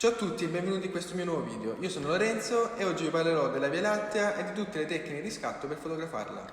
Ciao a tutti e benvenuti in questo mio nuovo video. Io sono Lorenzo e oggi vi parlerò della Via Lattea e di tutte le tecniche di scatto per fotografarla.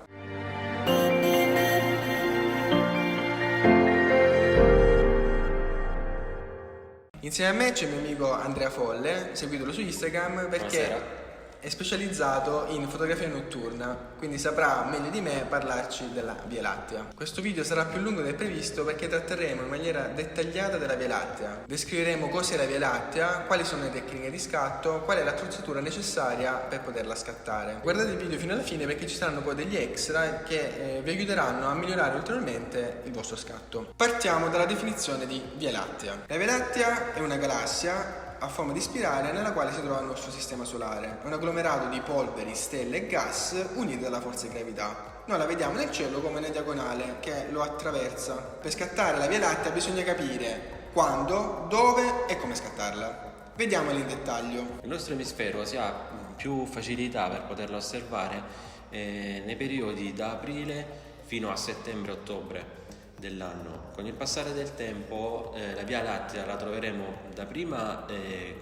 Insieme a me c'è il mio amico Andrea Folle, seguitelo su Instagram perché Buonasera. è specializzato in fotografia notturna, quindi saprà meglio di me parlarci della Via Lattea. Questo video sarà più lungo del previsto perché tratteremo in maniera dettagliata della Via Lattea. Descriveremo cos'è la Via Lattea, quali sono le tecniche di scatto, qual è l'attrezzatura necessaria per poterla scattare. Guardate il video fino alla fine perché ci saranno poi degli extra che vi aiuteranno a migliorare ulteriormente il vostro scatto. Partiamo dalla definizione di Via Lattea. La Via Lattea è una galassia a forma di spirale nella quale si trova il nostro sistema solare. È un agglomerato di polveri, stelle e gas uniti dalla forza di gravità. Noi la vediamo nel cielo come una diagonale che lo attraversa. Per scattare la Via Lattea bisogna capire quando, dove e come scattarla. Vediamola in dettaglio. Il nostro emisfero si ha più facilità per poterla osservare nei periodi da aprile fino a settembre-ottobre dell'anno. Con il passare del tempo la Via Lattea la troveremo dapprima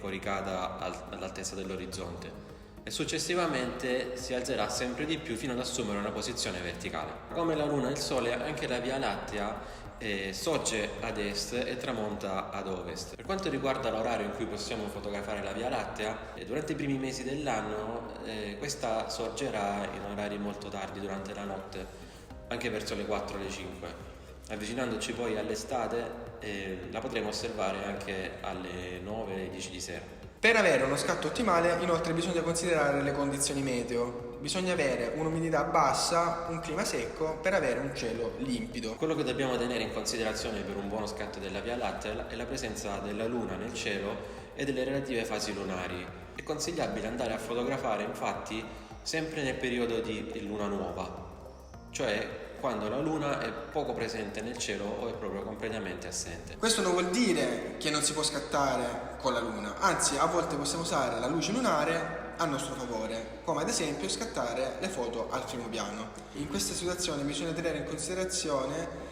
coricata all'altezza dell'orizzonte e successivamente si alzerà sempre di più fino ad assumere una posizione verticale. Come la Luna e il Sole, anche la Via Lattea sorge ad est e tramonta ad ovest. Per quanto riguarda l'orario in cui possiamo fotografare la Via Lattea, durante i primi mesi dell'anno questa sorgerà in orari molto tardi durante la notte, anche verso le 4 o le 5. Avvicinandoci poi all'estate la potremo osservare anche alle 9 e 10 di sera. Per avere uno scatto ottimale, inoltre, bisogna considerare le condizioni meteo. Bisogna avere un'umidità bassa, un clima secco per avere un cielo limpido. Quello che dobbiamo tenere in considerazione per un buono scatto della Via Lattea è la presenza della Luna nel cielo e delle relative fasi lunari. È consigliabile andare a fotografare infatti sempre nel periodo di luna nuova, cioè quando la Luna è poco presente nel cielo o è proprio completamente assente. Questo non vuol dire che non si può scattare con la Luna, anzi a volte possiamo usare la luce lunare a nostro favore, come ad esempio scattare le foto al primo piano. In questa situazione bisogna tenere in considerazione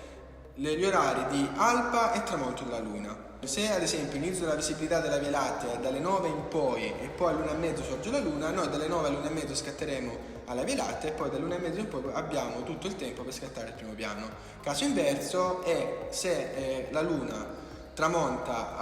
gli orari di alba e tramonto della Luna. Se ad esempio l'inizio della visibilità della Via Lattea è dalle 9 in poi e poi all'1 e mezzo sorge la Luna, noi dalle 9 all'1 e mezzo scatteremo alla Via Lattea e poi dall'1 e mezzo in poi abbiamo tutto il tempo per scattare il primo piano. Caso inverso è se la Luna tramonta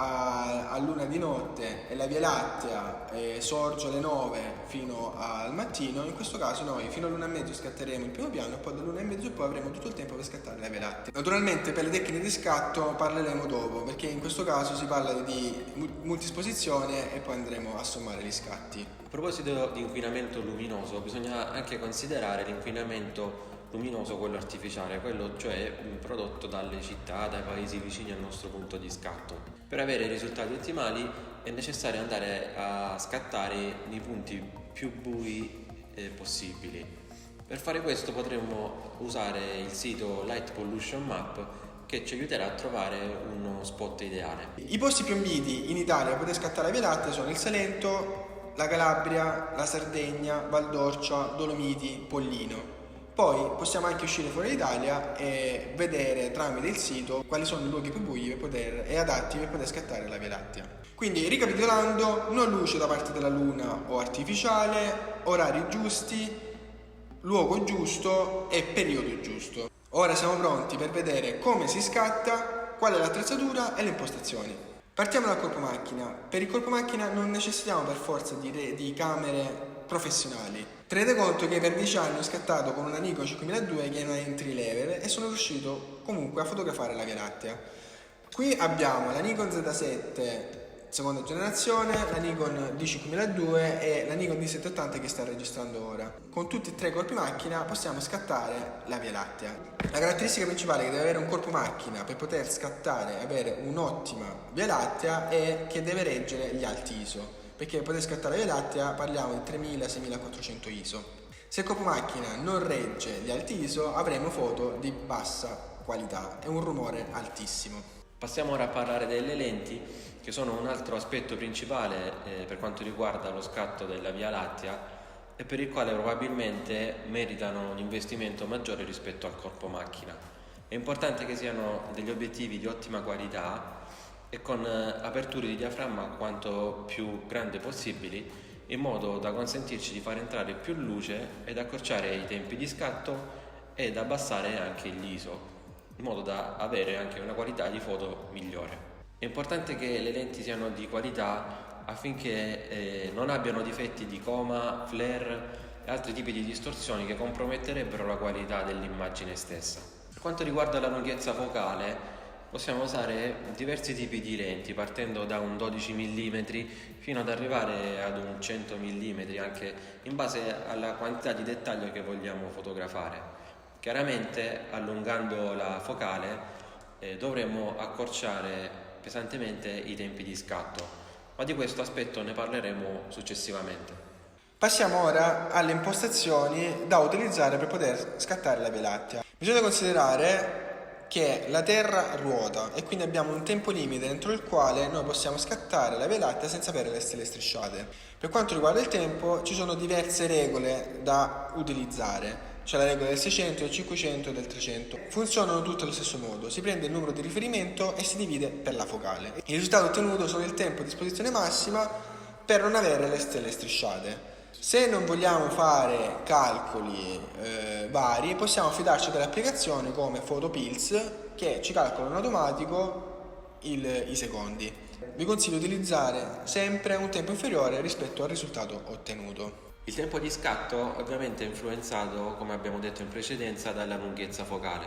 a luna di notte e la Via Lattea sorge alle 9 fino al mattino. In questo caso noi fino all'1 e mezzo scatteremo il primo piano e poi dall'1 e mezzo in poi avremo tutto il tempo per scattare la Via Lattea. Naturalmente per le tecniche di scatto parleremo dopo, perché in questo caso si parla di multisposizione e poi andremo a sommare gli scatti. A proposito di inquinamento luminoso, bisogna anche considerare l'inquinamento luminoso, quello artificiale, quello cioè prodotto dalle città, dai paesi vicini al nostro punto di scatto. Per avere risultati ottimali è necessario andare a scattare nei punti più bui possibili. Per fare questo potremmo usare il sito Light Pollution Map, che ci aiuterà a trovare uno spot ideale. I posti più ambiti in Italia per poter scattare la Via Lattea sono il Salento, la Calabria, la Sardegna, Valdorcia, Dolomiti, Pollino. Poi possiamo anche uscire fuori d'Italia e vedere tramite il sito quali sono i luoghi più bui e adatti per poter scattare la Via Lattea. Quindi, ricapitolando, non luce da parte della Luna o artificiale, orari giusti, luogo giusto e periodo giusto. Ora siamo pronti per vedere come si scatta, qual è l'attrezzatura e le impostazioni. Partiamo dal corpo macchina. Per il corpo macchina non necessitiamo per forza di camere professionali. Tenete conto che per 10 anni ho scattato con una Nikon 5002 che è una entry level e sono riuscito comunque a fotografare la Via Lattea. Qui abbiamo la Nikon Z7 seconda generazione, la Nikon D5002 e la Nikon D780 che sta registrando ora. Con tutti e tre i corpi macchina possiamo scattare la Via Lattea. La caratteristica principale che deve avere un corpo macchina per poter scattare e avere un'ottima Via Lattea è che deve reggere gli alti ISO, perché per poter scattare la Via Lattea parliamo di 3000-6400 ISO. Se il corpo macchina non regge gli alti ISO avremo foto di bassa qualità e un rumore altissimo. Passiamo ora a parlare delle lenti, che sono un altro aspetto principale per quanto riguarda lo scatto della Via Lattea e per il quale probabilmente meritano un investimento maggiore rispetto al corpo macchina. È importante che siano degli obiettivi di ottima qualità e con aperture di diaframma quanto più grandi possibili, in modo da consentirci di far entrare più luce ed accorciare i tempi di scatto ed abbassare anche l'ISO, in modo da avere anche una qualità di foto migliore. È importante che le lenti siano di qualità affinché non abbiano difetti di coma, flare e altri tipi di distorsioni che comprometterebbero la qualità dell'immagine stessa. Per quanto riguarda la lunghezza focale, possiamo usare diversi tipi di lenti, partendo da un 12 mm fino ad arrivare ad un 100 mm, anche in base alla quantità di dettaglio che vogliamo fotografare. Chiaramente, allungando la focale, dovremo accorciare pesantemente i tempi di scatto, ma di questo aspetto ne parleremo successivamente. Passiamo ora alle impostazioni da utilizzare per poter scattare la Via Lattea. Bisogna considerare che la Terra ruota e quindi abbiamo un tempo limite entro il quale noi possiamo scattare la Via Lattea senza avere le stelle strisciate. Per quanto riguarda il tempo, ci sono diverse regole da utilizzare. C'è la regola del 600, del 500 e del 300. Funzionano tutte allo stesso modo. Si prende il numero di riferimento e si divide per la focale. Il risultato ottenuto sono il tempo di esposizione massima per non avere le stelle strisciate. Se non vogliamo fare calcoli vari, possiamo affidarci a delle applicazioni come PhotoPills che ci calcolano in automatico i secondi. Vi consiglio di utilizzare sempre un tempo inferiore rispetto al risultato ottenuto. Il tempo di scatto ovviamente è influenzato, come abbiamo detto in precedenza, dalla lunghezza focale.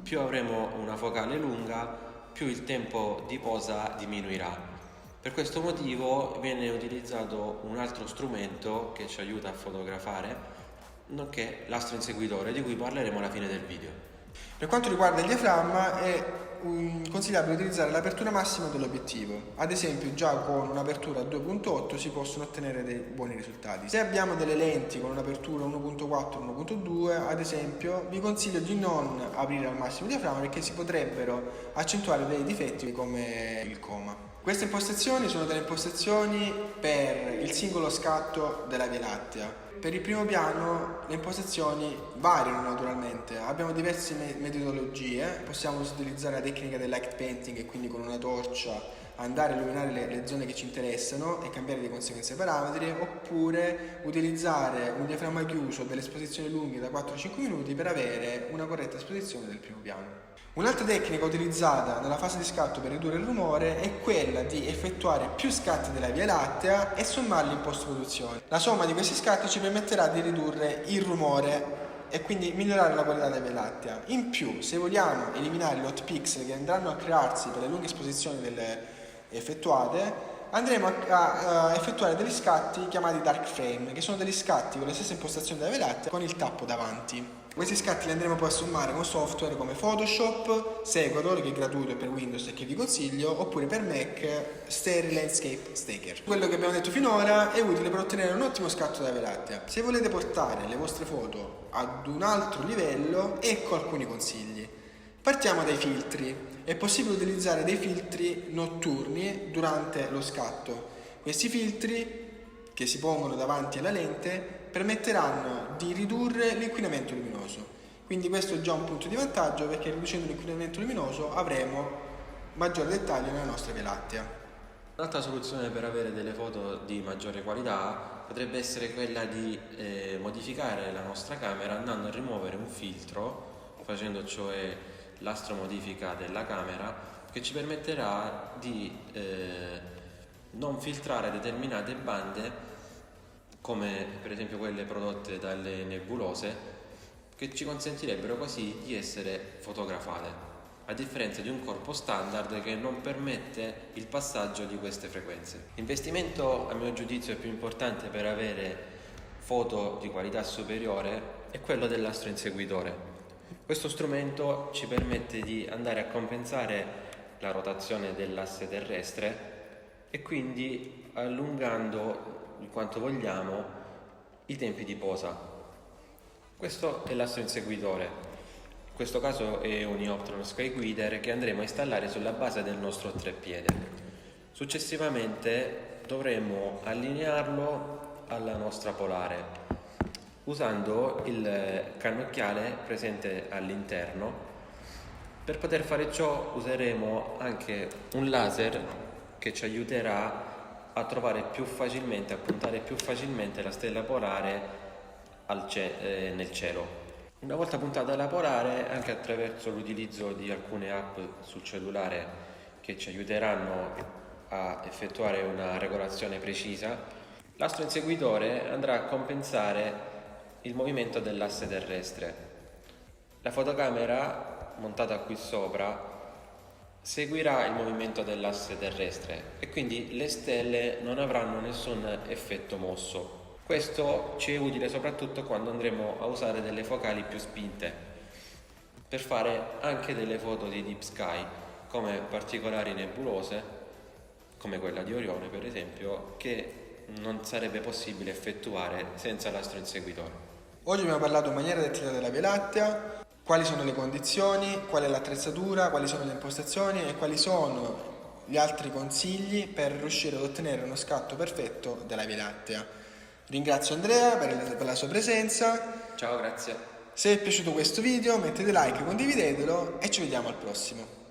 Più avremo una focale lunga, più il tempo di posa diminuirà. Per questo motivo viene utilizzato un altro strumento che ci aiuta a fotografare, nonché l'astro inseguitore, di cui parleremo alla fine del video. Per quanto riguarda il diaframma è consigliabile utilizzare l'apertura massima dell'obiettivo. Ad esempio già con un'apertura a 2.8 si possono ottenere dei buoni risultati. Se abbiamo delle lenti con un'apertura 1.4 1.2, ad esempio, vi consiglio di non aprire al massimo il diaframma perché si potrebbero accentuare dei difetti come il coma. Queste impostazioni sono delle impostazioni per il singolo scatto della Via Lattea. Per il primo piano le impostazioni variano naturalmente, abbiamo diverse metodologie, possiamo utilizzare la tecnica del light painting e quindi con una torcia andare a illuminare le zone che ci interessano e cambiare di conseguenza i parametri, oppure utilizzare un diaframma chiuso delle esposizioni lunghe da 4-5 minuti per avere una corretta esposizione del primo piano. Un'altra tecnica utilizzata nella fase di scatto per ridurre il rumore è quella di effettuare più scatti della Via Lattea e sommarli in post-produzione. La somma di questi scatti ci permetterà di ridurre il rumore e quindi migliorare la qualità della Via Lattea. In più, se vogliamo eliminare gli hot pixel che andranno a crearsi per le lunghe esposizioni effettuate, andremo a effettuare degli scatti chiamati dark frame, che sono degli scatti con la stessa impostazione della Via Lattea con il tappo davanti. Questi scatti li andremo poi a sommare con software come Photoshop, Sequator, che è gratuito per Windows e che vi consiglio, oppure per Mac Stereo Landscape Staker. Quello che abbiamo detto finora è utile per ottenere un ottimo scatto della Via Lattea. Se volete portare le vostre foto ad un altro livello, ecco alcuni consigli. Partiamo dai filtri. È possibile utilizzare dei filtri notturni durante lo scatto. Questi filtri, che si pongono davanti alla lente, permetteranno di ridurre l'inquinamento luminoso. Quindi questo è già un punto di vantaggio, perché riducendo l'inquinamento luminoso avremo maggiore dettaglio nella nostra Via Lattea. Un'altra soluzione per avere delle foto di maggiore qualità potrebbe essere quella di modificare la nostra camera andando a rimuovere un filtro, facendo cioè l'astromodifica della camera, che ci permetterà di non filtrare determinate bande, come per esempio quelle prodotte dalle nebulose, che ci consentirebbero così di essere fotografate, a differenza di un corpo standard che non permette il passaggio di queste frequenze. L'investimento, a mio giudizio, più importante per avere foto di qualità superiore è quello dell'astro inseguitore. Questo strumento ci permette di andare a compensare la rotazione dell'asse terrestre e quindi allungando quanto vogliamo i tempi di posa. Questo è l'astro inseguitore. In questo caso è un Ioptron Skyguider che andremo a installare sulla base del nostro treppiede. Successivamente dovremo allinearlo alla nostra polare usando il cannocchiale presente all'interno Per poter fare ciò useremo anche un laser che ci aiuterà a trovare più facilmente, a puntare più facilmente la stella polare nel cielo. Una volta puntata la polare, anche attraverso l'utilizzo di alcune app sul cellulare che ci aiuteranno a effettuare una regolazione precisa, l'astro inseguitore andrà a compensare il movimento dell'asse terrestre. La fotocamera montata qui sopra seguirà il movimento dell'asse terrestre e quindi le stelle non avranno nessun effetto mosso. Questo ci è utile soprattutto quando andremo a usare delle focali più spinte per fare anche delle foto di deep sky, come particolari nebulose, come quella di Orione per esempio, che non sarebbe possibile effettuare senza l'astro inseguitore. Oggi abbiamo parlato in maniera dettagliata della Via Lattea, quali sono le condizioni, qual è l'attrezzatura, quali sono le impostazioni e quali sono gli altri consigli per riuscire ad ottenere uno scatto perfetto della Via Lattea. Ringrazio Andrea per la sua presenza. Ciao, grazie. Se vi è piaciuto questo video mettete like, condividetelo e ci vediamo al prossimo.